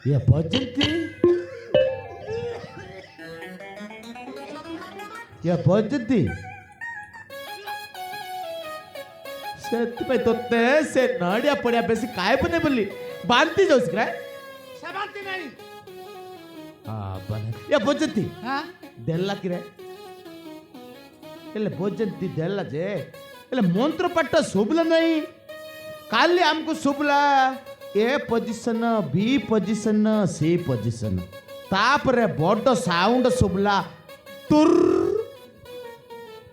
ये भजती ये भजती से तोते से नड़िया पड़िया बेसी काय बने बोली बांधती जाऊ सिक्रा से बांधती नहीं बने ये भजती हाँ देला किरे એટલે ભોજનથી દેલા છે એટલે મંત્ર પટ્ટ શુભલા નહીં કાલે આમકો શુભલા એ પોઝિશન બી પોઝિશન ಸಿ પોઝિશન તાપરે બડ સાઉન્ડ શુભલા ತುರ್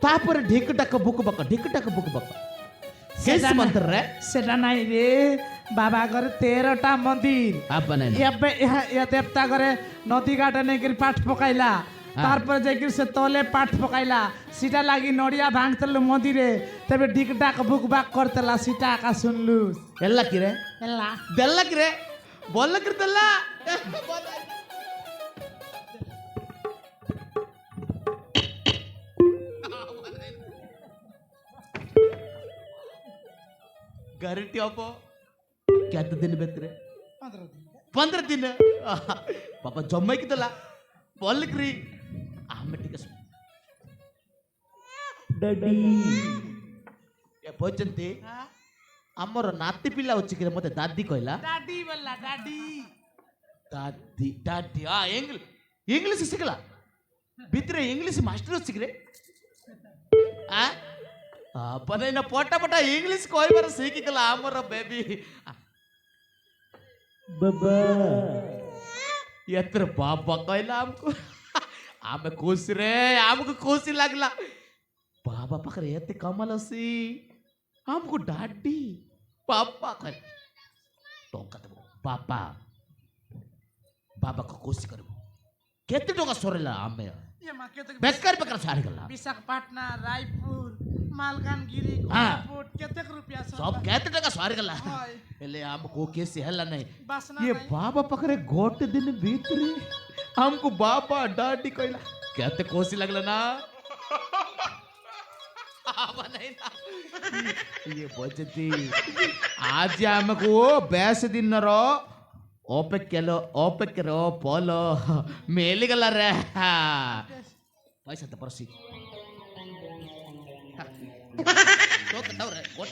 તાપરે ઢીક ટક બુક બક કેસ મંત્ર રે सेटा नहीं रे बाबा करे 13टा मंदिर આપને ଏବେ ଏ ଦେବତା ଘରେ ନଦୀ ଘାଟ ନେଇକିରି ପାଠ ପକାଇଲା ତାରପରେ ଯାଇକିରି ସେ ତଲେ ପାଠ ପକାଇଲା ସେଟା ଲାଗି ନଡ଼ିଆ ଭାଙ୍ଗିଥିଲୁ ମନ୍ଦିରେ ତେବେ ଢିକ୍ ଡାକ ବୁକ୍ ବାକ୍ କରିଥିଲା ସେଟା ଏକା ଶୁଣିଲୁ ಎಲ್ಲ ಕಿರೆ ହେଲା ದೆಲ್ಲ ಕಿರೆ ಬೊಲ್ಲ ಕಿರ್ತಲ್ಲ ಗರಿಟಿ ಅಪ್ಪ ಕೆತ್ತ ದಿನ ಬೇತ್ರೆ 15 ದಿನ ಪಾಪ ಜೊಮ್ಮೈಕಿದಲ್ಲ ಬೊಲ್ಲಕ್ರಿ ಆಮೇಲೆ ಟಿಕ ಡಡಿ ଏ ପର୍ଯ୍ୟନ୍ତ ଆମର ନାତି ପିଲା ଅଛି କି ମତେ ଦାଦି କହିଲା ଡାଡି ବଲା ଡାଡି ଦାଦି ଦାଦି ଇଂଲିଶ ଶିଖିଲା ଭିତରେ ଇଂଲିଶ ମାଷ୍ଟର ଅଛି କି ରେ ପଟା ପଟା ଇଂଲିଶ କହିବାର ଶିଖିଗଲା ଆମର ବେବି ବାବା ଏଥର ବାବା କହିଲା ଆମକୁ ଆମେ ଖୁସିରେ ଆମକୁ ଖୁସି ଲାଗିଲା बाबा पाखरे एते कमल असी हमको डाडी पापा कह टोका देबो बाबा बाबा को कोशिश करबो केते टोका सोरेला आमे ये मां केते बेकार सारी गला विशाखापट्टना रायपुर मालकानगिरी कोरापुट केते रुपया सब केते टोका सारी गला एले हमको केसी हल्ला नहीं ये बाबा पाखरे गोटे दिन भीतरी हमको बाबा डाडी कहला केते कोशिश लगला ना ये बचती आज हमको बेस दिन रो ओपेक्केलो पोलो मेलिगल रे पैसा तो परसी तो कताव रे गोट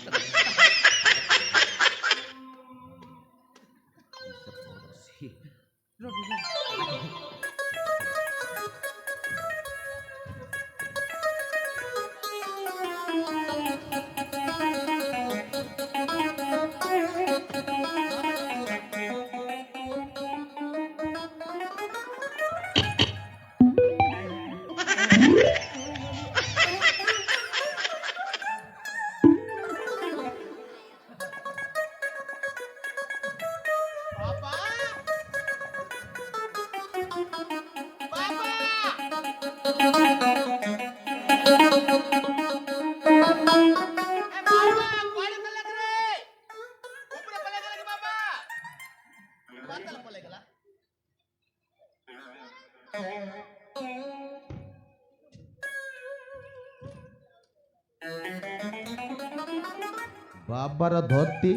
बाबार धोती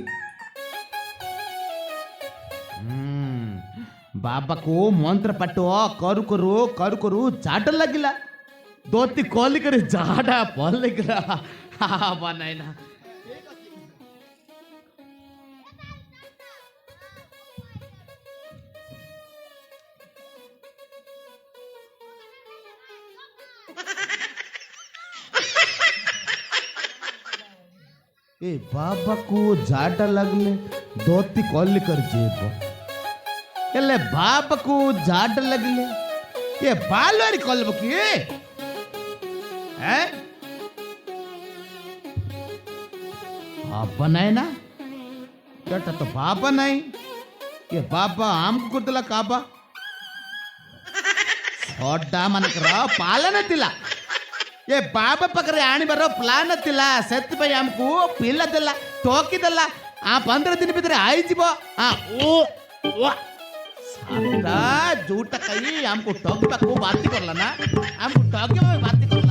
बाबा को मंत्र पट्टो करू करू करू करू झाड़ लगिला धोती खोली करे झाड़ा पल लगिला बनाई ना ए बाबा को झाड़ा लगले धोती खोली कर जेब एले बाबा को झाड़ लगले ये बालवारी कॉलब की है बाबा नहीं ना बेटा तो बाबा नहीं ये बाबा हमको कुर्तला काबा छोटा मन करा पालन तिला ये बाबा पकड़े आनी बरो प्लान तिला सत्य पे हमको पिल्ला दिला टोकी दिला 15 दिन भीतर आई जीवो ओ सारा झूठ कही हमको टोकी को बात करला ना हमको टोकी में बात कर